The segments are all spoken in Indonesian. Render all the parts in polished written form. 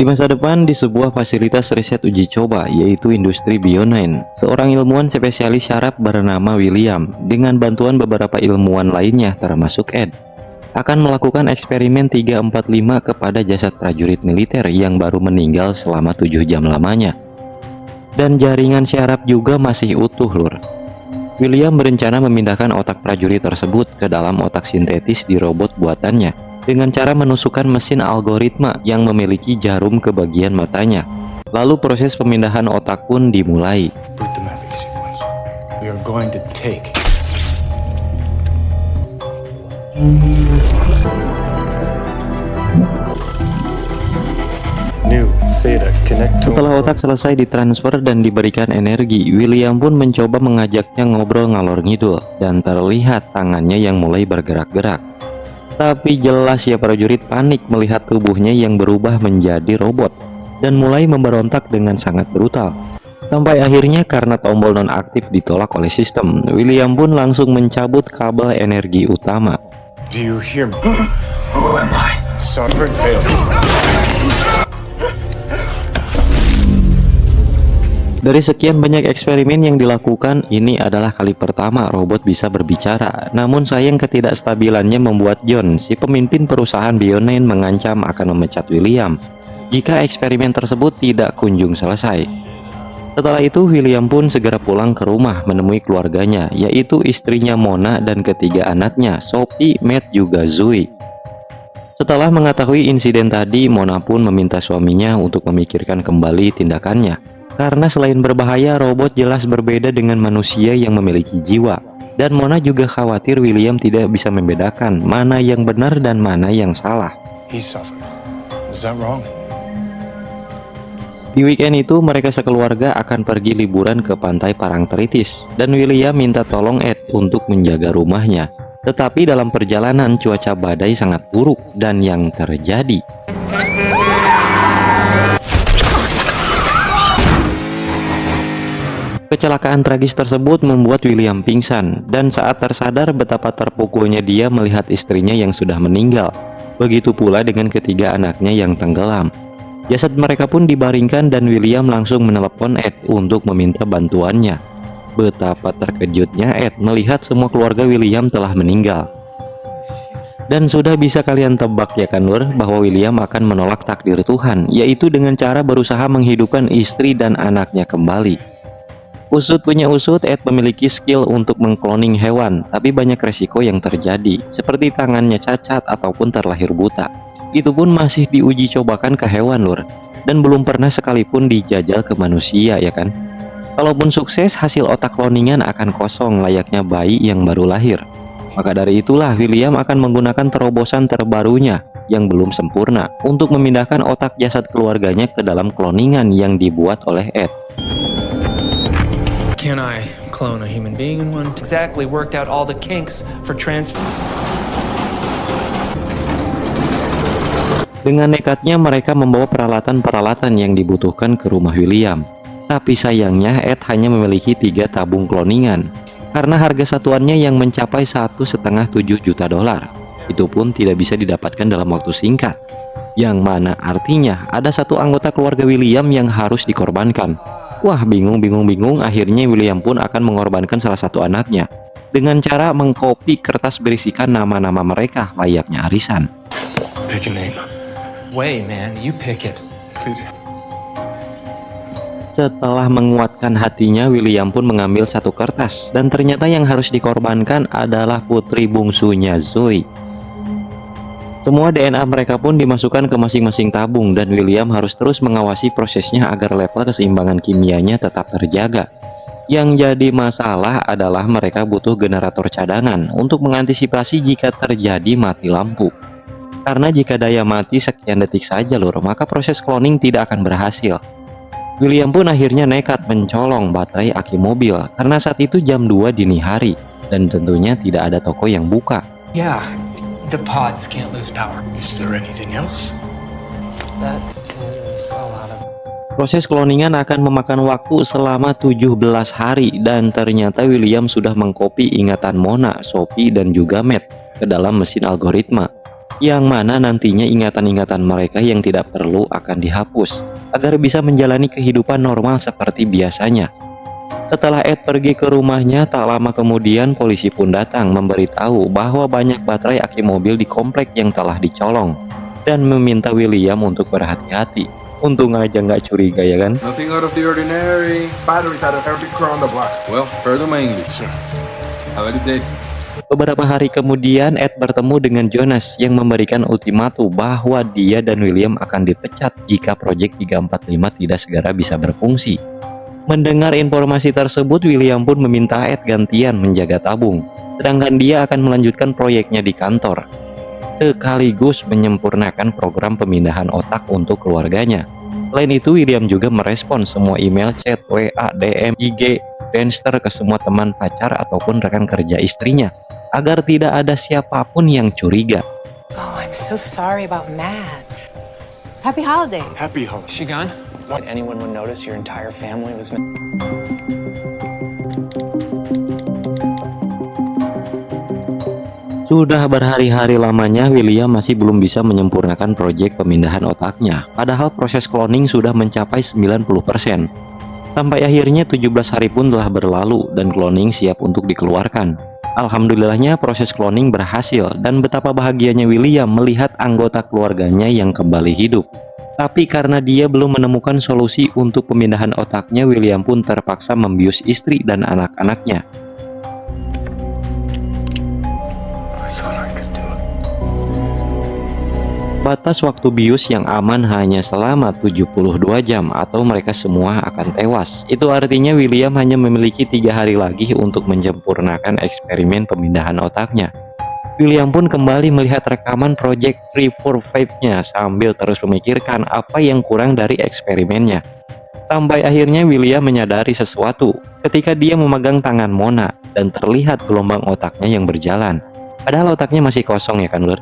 Di masa depan, di sebuah fasilitas riset uji coba, yaitu industri Bio9, seorang ilmuwan spesialis syaraf bernama William, dengan bantuan beberapa ilmuwan lainnya termasuk Ed, akan melakukan eksperimen 345 kepada jasad prajurit militer yang baru meninggal selama 7 jam lamanya. Dan jaringan syaraf juga masih utuh, lur. William berencana memindahkan otak prajurit tersebut ke dalam otak sintetis di robot buatannya dengan cara menusukkan mesin algoritma yang memiliki jarum ke bagian matanya. Lalu proses pemindahan otak pun dimulai. Setelah otak selesai ditransfer dan diberikan energi, William pun mencoba mengajaknya ngobrol ngalor ngidul, dan terlihat tangannya yang mulai bergerak-gerak. Tapi jelas ya, prajurit panik melihat tubuhnya yang berubah menjadi robot dan mulai memberontak dengan sangat brutal. Sampai akhirnya karena tombol nonaktif ditolak oleh sistem, William pun langsung mencabut kabel energi utama. Do you hear me? Who am I? Sovereign failed. Dari sekian banyak eksperimen yang dilakukan, ini adalah kali pertama robot bisa berbicara. Namun sayang ketidakstabilannya membuat John, si pemimpin perusahaan Bio9, mengancam akan memecat William jika eksperimen tersebut tidak kunjung selesai. Setelah itu, William pun segera pulang ke rumah menemui keluarganya, yaitu istrinya Mona dan ketiga anaknya, Sophie, Matt, juga Zoe. Setelah mengetahui insiden tadi, Mona pun meminta suaminya untuk memikirkan kembali tindakannya. Karena selain berbahaya, robot jelas berbeda dengan manusia yang memiliki jiwa. Dan Mona juga khawatir William tidak bisa membedakan mana yang benar dan mana yang salah. Di weekend itu, mereka sekeluarga akan pergi liburan ke pantai Parangtritis. Dan William minta tolong Ed untuk menjaga rumahnya. Tetapi dalam perjalanan, cuaca badai sangat buruk. Dan yang terjadi, kecelakaan tragis tersebut membuat William pingsan, dan saat tersadar betapa terpukulnya dia melihat istrinya yang sudah meninggal. Begitu pula dengan ketiga anaknya yang tenggelam. Jasad mereka pun dibaringkan dan William langsung menelepon Ed untuk meminta bantuannya. Betapa terkejutnya Ed melihat semua keluarga William telah meninggal. Dan sudah bisa kalian tebak ya kan, lur, bahwa William akan menolak takdir Tuhan, yaitu dengan cara berusaha menghidupkan istri dan anaknya kembali. Usut punya usut, Ed memiliki skill untuk mengkloning hewan, tapi banyak resiko yang terjadi, seperti tangannya cacat ataupun terlahir buta. Itu pun masih diuji cobakan ke hewan, lur, dan belum pernah sekalipun dijajal ke manusia, ya kan? Kalaupun sukses, hasil otak kloningan akan kosong layaknya bayi yang baru lahir. Maka dari itulah William akan menggunakan terobosan terbarunya yang belum sempurna untuk memindahkan otak jasad keluarganya ke dalam kloningan yang dibuat oleh Ed. Can I clone a human being in one? Exactly, worked out all the kinks for transfer. Dengan nekatnya mereka membawa peralatan-peralatan yang dibutuhkan ke rumah William. Tapi sayangnya Ed hanya memiliki 3 tabung kloningan. Karena harga satuannya yang mencapai 1,7 juta dolar. Itu pun tidak bisa didapatkan dalam waktu singkat. Yang mana artinya ada satu anggota keluarga William yang harus dikorbankan. Wah, bingung, akhirnya William pun akan mengorbankan salah satu anaknya dengan cara mengcopy kertas berisikan nama-nama mereka layaknya arisan. Pick a name. Way, man, you pick it. Please. Setelah menguatkan hatinya, William pun mengambil satu kertas dan ternyata yang harus dikorbankan adalah putri bungsunya Zoe. Semua DNA mereka pun dimasukkan ke masing-masing tabung dan William harus terus mengawasi prosesnya agar level keseimbangan kimianya tetap terjaga. Yang jadi masalah adalah mereka butuh generator cadangan untuk mengantisipasi jika terjadi mati lampu. Karena jika daya mati sekian detik saja, lur, maka proses cloning tidak akan berhasil. William pun akhirnya nekat mencolong baterai aki mobil karena saat itu jam 2 dini hari dan tentunya tidak ada toko yang buka. Yeah. The pods can't lose power. Is there anything else? That is a lot of... Proses kloningan akan memakan waktu selama 17 hari dan ternyata William sudah mengcopy ingatan Mona, Sophie, dan juga Matt ke dalam mesin algoritma. yang mana nantinya ingatan-ingatan mereka yang tidak perlu akan dihapus, agar bisa menjalani kehidupan normal seperti biasanya. Setelah Ed pergi ke rumahnya, tak lama kemudian polisi pun datang memberitahu bahwa banyak baterai aki mobil di komplek yang telah dicolong, dan meminta William untuk berhati-hati. Untung aja nggak curiga ya kan? Nothing out of the ordinary. Batteries out of every car on the block. Well, pardon my English, sir. Have a good day. Beberapa hari kemudian, Ed bertemu dengan Jonas yang memberikan ultimatum bahwa dia dan William akan dipecat jika proyek 345 tidak segera bisa berfungsi. Mendengar informasi tersebut, William pun meminta Ed gantian menjaga tabung, sedangkan dia akan melanjutkan proyeknya di kantor, sekaligus menyempurnakan program pemindahan otak untuk keluarganya. Selain itu, William juga merespon semua email, chat, WA, DM, IG, Friendster ke semua teman pacar ataupun rekan kerja istrinya, agar tidak ada siapapun yang curiga. Oh, I'm so sorry about Matt. Happy holiday. Happy holiday. She gone? What, anyone would notice your entire family was... Sudah berhari-hari lamanya, William masih belum bisa menyempurnakan proyek pemindahan otaknya, padahal proses cloning sudah mencapai 90%. Sampai akhirnya 17 hari pun telah berlalu dan cloning siap untuk dikeluarkan. Alhamdulillahnya proses cloning berhasil, dan betapa bahagianya William melihat anggota keluarganya yang kembali hidup. Tapi karena dia belum menemukan solusi untuk pemindahan otaknya, William pun terpaksa membius istri dan anak-anaknya. Batas waktu bius yang aman hanya selama 72 jam atau mereka semua akan tewas. Itu artinya William hanya memiliki 3 hari lagi untuk menyempurnakan eksperimen pemindahan otaknya. William pun kembali melihat rekaman Project 345-nya sambil terus memikirkan apa yang kurang dari eksperimennya. Sampai akhirnya William menyadari sesuatu ketika dia memegang tangan Mona dan terlihat gelombang otaknya yang berjalan. Padahal otaknya masih kosong ya kan, Lur?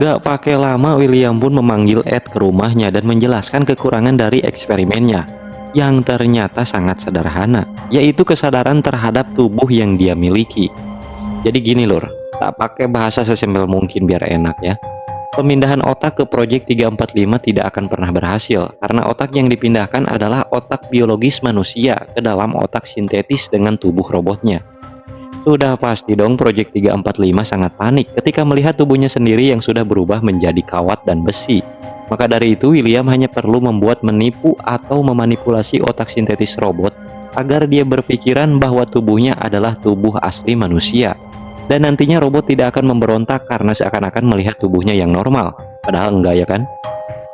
Gak pakai lama, William pun memanggil Ed ke rumahnya dan menjelaskan kekurangan dari eksperimennya yang ternyata sangat sederhana, yaitu kesadaran terhadap tubuh yang dia miliki. Jadi gini Lur, tak pakai bahasa sesimpel mungkin biar enak ya. Pemindahan otak ke proyek 345 tidak akan pernah berhasil karena otak yang dipindahkan adalah otak biologis manusia ke dalam otak sintetis dengan tubuh robotnya. Sudah pasti dong proyek 345 sangat panik ketika melihat tubuhnya sendiri yang sudah berubah menjadi kawat dan besi. Maka dari itu William hanya perlu membuat menipu atau memanipulasi otak sintetis robot agar dia berpikiran bahwa tubuhnya adalah tubuh asli manusia. Dan nantinya robot tidak akan memberontak karena seakan-akan melihat tubuhnya yang normal. Padahal enggak ya kan?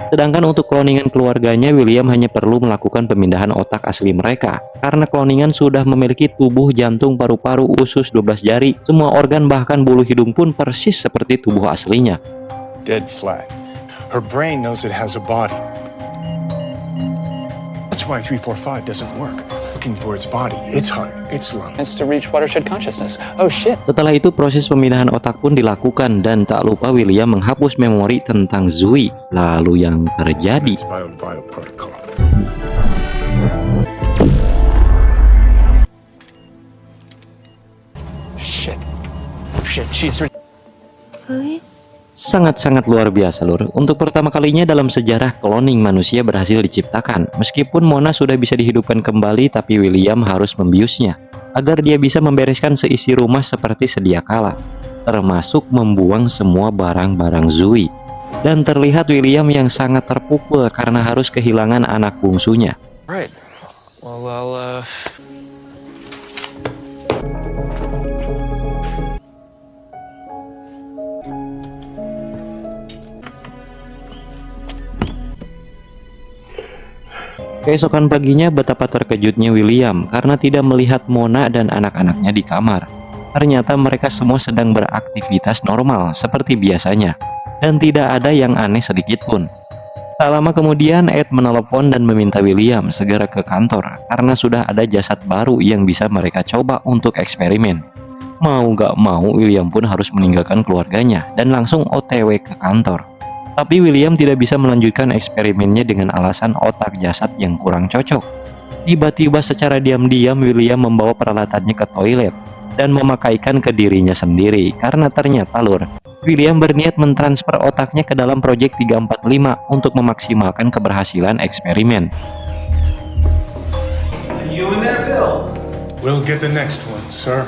Sedangkan untuk kloningan keluarganya, William hanya perlu melakukan pemindahan otak asli mereka. Karena kloningan sudah memiliki tubuh, jantung, paru-paru, usus, 12 jari, semua organ bahkan bulu hidung pun persis seperti tubuh aslinya. Dead flat. Her brain knows it has a body. That's why 345 doesn't work. Looking for its body, its heart, its lung. It's to reach watershed consciousness. Oh shit. Setelah itu proses pemindahan otak pun dilakukan dan tak lupa William menghapus memori tentang Zoe. Lalu yang terjadi, It's bio protocol. Shit. Shit, she's... sangat-sangat luar biasa Lur. Untuk pertama kalinya dalam sejarah cloning manusia berhasil diciptakan. Meskipun Mona sudah bisa dihidupkan kembali, tapi William harus membiusnya agar dia bisa membereskan seisi rumah seperti sedia kala, termasuk membuang semua barang-barang Zoe. Dan terlihat William yang sangat terpukul karena harus kehilangan anak bungsunya. Right. Well, Keesokan paginya betapa terkejutnya William karena tidak melihat Mona dan anak-anaknya di kamar. Ternyata mereka semua sedang beraktivitas normal seperti biasanya, dan tidak ada yang aneh sedikit pun. Tak lama kemudian Ed menelepon dan meminta William segera ke kantor karena sudah ada jasad baru yang bisa mereka coba untuk eksperimen. Mau gak mau William pun harus meninggalkan keluarganya dan langsung OTW ke kantor. Tapi William tidak bisa melanjutkan eksperimennya dengan alasan otak jasad yang kurang cocok. Tiba-tiba secara diam-diam William membawa peralatannya ke toilet dan memakaikan ke dirinya sendiri. Karena ternyata lur, William berniat mentransfer otaknya ke dalam proyek 345 untuk memaksimalkan keberhasilan eksperimen. We'll get the next one, sir.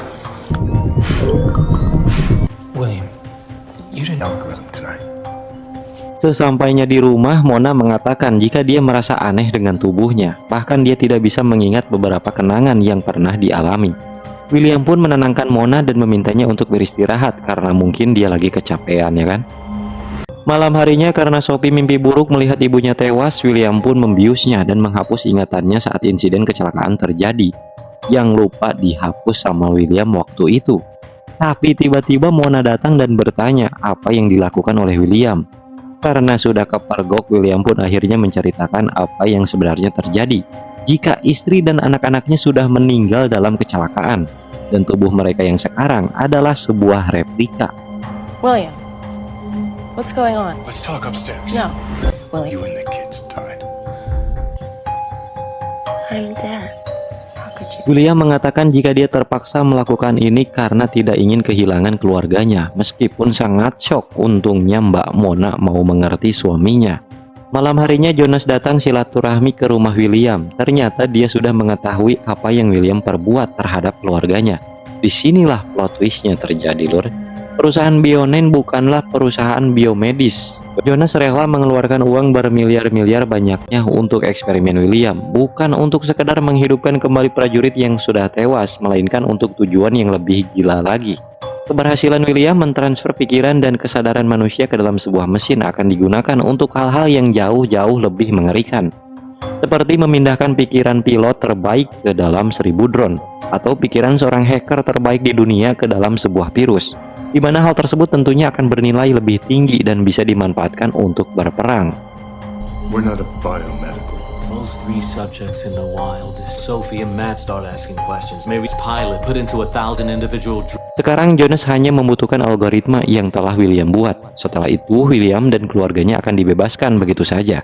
William, you didn't. Algorithm tonight. Sesampainya di rumah, Mona mengatakan jika dia merasa aneh dengan tubuhnya. Bahkan dia tidak bisa mengingat beberapa kenangan yang pernah dialami. William pun menenangkan Mona dan memintanya untuk beristirahat karena mungkin dia lagi kecapean, ya kan? Malam harinya karena Sophie mimpi buruk melihat ibunya tewas, William pun membiusnya dan menghapus ingatannya saat insiden kecelakaan terjadi, yang lupa dihapus sama William waktu itu. Tapi tiba-tiba Mona datang dan bertanya apa yang dilakukan oleh William. Karena sudah kepergok, William pun akhirnya menceritakan apa yang sebenarnya terjadi. Jika istri dan anak-anaknya sudah meninggal dalam kecelakaan, dan tubuh mereka yang sekarang adalah sebuah replika. William, what's going on? Let's talk upstairs. No. You William, and the kids died. I'm dead. How could you? William mengatakan jika dia terpaksa melakukan ini karena tidak ingin kehilangan keluarganya. Meskipun sangat shock, untungnya Mbak Mona mau mengerti suaminya. Malam harinya Jonas datang silaturahmi ke rumah William. Ternyata dia sudah mengetahui apa yang William perbuat terhadap keluarganya. Disinilah plot twistnya terjadi, lur. Perusahaan Bionine bukanlah perusahaan biomedis. Jonas rela mengeluarkan uang bermiliar-miliar banyaknya untuk eksperimen William, bukan untuk sekedar menghidupkan kembali prajurit yang sudah tewas, melainkan untuk tujuan yang lebih gila lagi. Keberhasilan William mentransfer pikiran dan kesadaran manusia ke dalam sebuah mesin akan digunakan untuk hal-hal yang jauh-jauh lebih mengerikan. Seperti memindahkan pikiran pilot terbaik ke dalam 1000 drone, atau pikiran seorang hacker terbaik di dunia ke dalam sebuah virus, di mana hal tersebut tentunya akan bernilai lebih tinggi dan bisa dimanfaatkan untuk berperang. We're not a biomedical. Those 3 subjects in the wild. Sophie and Matt start asking questions. Maybe it's pilot put into 1,000 individual. Sekarang Jonas hanya membutuhkan algoritma yang telah William buat. Setelah itu William dan keluarganya akan dibebaskan begitu saja.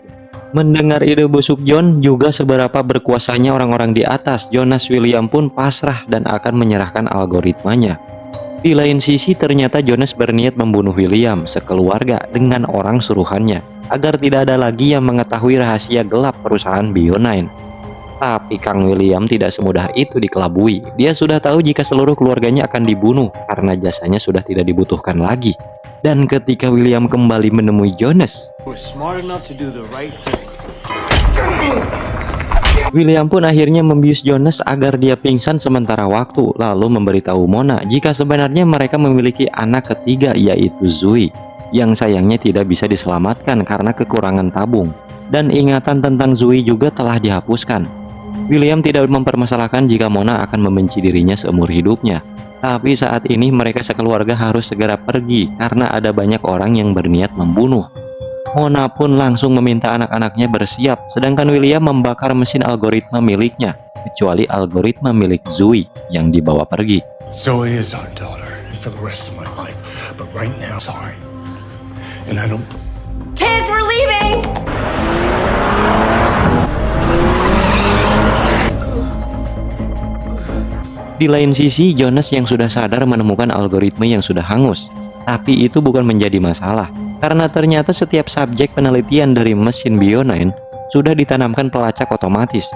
Mendengar ide busuk John juga seberapa berkuasanya orang-orang di atas, Jonas William pun pasrah dan akan menyerahkan algoritmanya. Di lain sisi ternyata Jonas berniat membunuh William sekeluarga dengan orang suruhannya, agar tidak ada lagi yang mengetahui rahasia gelap perusahaan Bionine. Tapi Kang William tidak semudah itu dikelabui. Dia sudah tahu jika seluruh keluarganya akan dibunuh karena jasanya sudah tidak dibutuhkan lagi. Dan ketika William kembali menemui Jonas, We're smart enough to do the right thing. William pun akhirnya membius Jonas agar dia pingsan sementara waktu, lalu memberitahu Mona jika sebenarnya mereka memiliki anak ketiga, yaitu Zoe, yang sayangnya tidak bisa diselamatkan karena kekurangan tabung, dan ingatan tentang Zoe juga telah dihapuskan. William tidak mempermasalahkan jika Mona akan membenci dirinya seumur hidupnya, tapi saat ini mereka sekeluarga harus segera pergi karena ada banyak orang yang berniat membunuh. Mona pun langsung meminta anak-anaknya bersiap, sedangkan William membakar mesin algoritma miliknya, kecuali algoritma milik Zoe yang dibawa pergi. Zoe is our daughter for the rest of my life, but right now, sorry. And I don't. Kids, we're leaving! Di lain sisi, Jonas yang sudah sadar menemukan algoritma yang sudah hangus. Tapi itu bukan menjadi masalah, karena ternyata setiap subjek penelitian dari mesin Bionine sudah ditanamkan pelacak otomatis.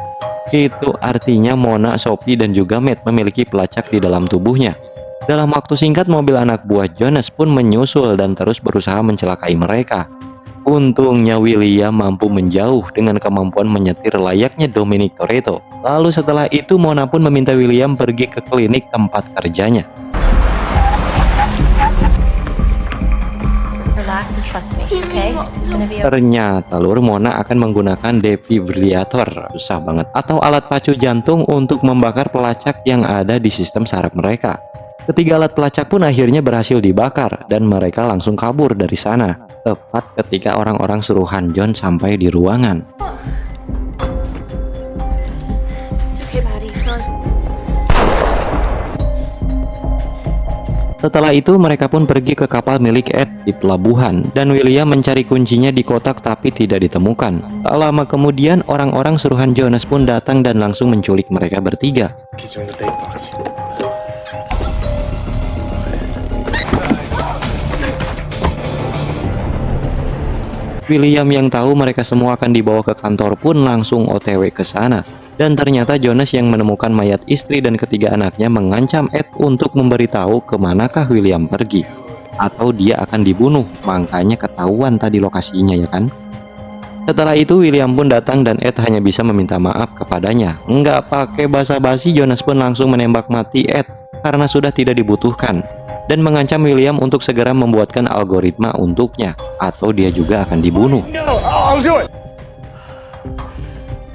Itu artinya Mona, Sophie, dan juga Matt memiliki pelacak di dalam tubuhnya. Dalam waktu singkat, mobil anak buah Jonas pun menyusul dan terus berusaha mencelakai mereka. Untungnya William mampu menjauh dengan kemampuan menyetir layaknya Dominic Toretto. Lalu setelah itu Mona pun meminta William pergi ke klinik tempat kerjanya. Relax and trust me, okay? It's gonna be okay. Ternyata lur, Mona akan menggunakan defibrillator, susah banget, atau alat pacu jantung untuk membakar pelacak yang ada di sistem saraf mereka. Ketiga alat pelacak pun akhirnya berhasil dibakar dan mereka langsung kabur dari sana, tepat ketika orang-orang suruhan John sampai di ruangan. It's okay, buddy. Setelah itu mereka pun pergi ke kapal milik Ed di pelabuhan, dan William mencari kuncinya di kotak tapi tidak ditemukan. Tak lama kemudian orang-orang suruhan Jonas pun datang dan langsung menculik mereka bertiga. Kids are in the bait box. William yang tahu mereka semua akan dibawa ke kantor pun langsung OTW ke sana. Dan ternyata Jonas yang menemukan mayat istri dan ketiga anaknya mengancam Ed untuk memberitahu kemanakah William pergi. Atau dia akan dibunuh, makanya ketahuan tadi lokasinya ya kan. Setelah itu William pun datang dan Ed hanya bisa meminta maaf kepadanya. Nggak pakai basa-basi, Jonas pun langsung menembak mati Ed karena sudah tidak dibutuhkan. Dan mengancam William untuk segera membuatkan algoritma untuknya, atau dia juga akan dibunuh. No, I'll do it.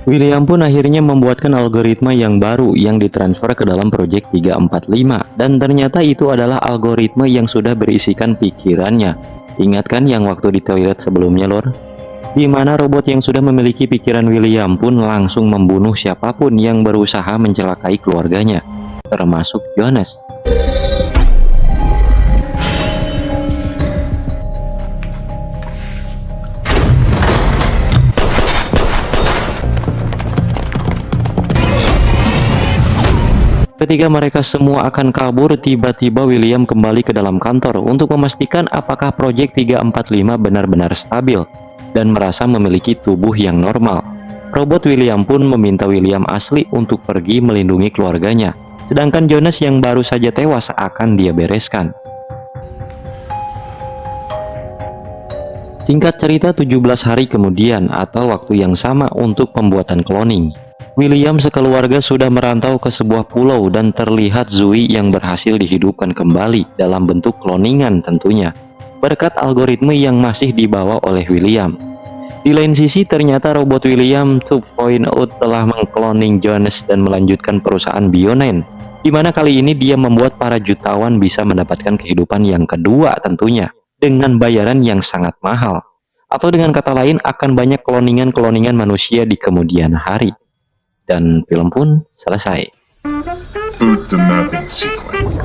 William pun akhirnya membuatkan algoritma yang baru yang ditransfer ke dalam Project 345, dan ternyata itu adalah algoritma yang sudah berisikan pikirannya. Ingat kan yang waktu di toilet sebelumnya, Lor? Di mana robot yang sudah memiliki pikiran William pun langsung membunuh siapapun yang berusaha mencelakai keluarganya, termasuk Jonas. Ketika mereka semua akan kabur, tiba-tiba William kembali ke dalam kantor untuk memastikan apakah Project 345 benar-benar stabil dan merasa memiliki tubuh yang normal. Robot William pun meminta William asli untuk pergi melindungi keluarganya, sedangkan Jonas yang baru saja tewas akan dia bereskan. Singkat cerita, 17 hari kemudian atau waktu yang sama untuk pembuatan cloning, William sekeluarga sudah merantau ke sebuah pulau dan terlihat Zoe yang berhasil dihidupkan kembali dalam bentuk kloningan tentunya, berkat algoritma yang masih dibawa oleh William. Di lain sisi, ternyata robot William 2.0 telah mengkloning Jonas dan melanjutkan perusahaan Bionine, di mana kali ini dia membuat para jutawan bisa mendapatkan kehidupan yang kedua tentunya, dengan bayaran yang sangat mahal. Atau dengan kata lain, akan banyak kloningan-kloningan manusia di kemudian hari. Dan film pun selesai. Boot the mapping sequence.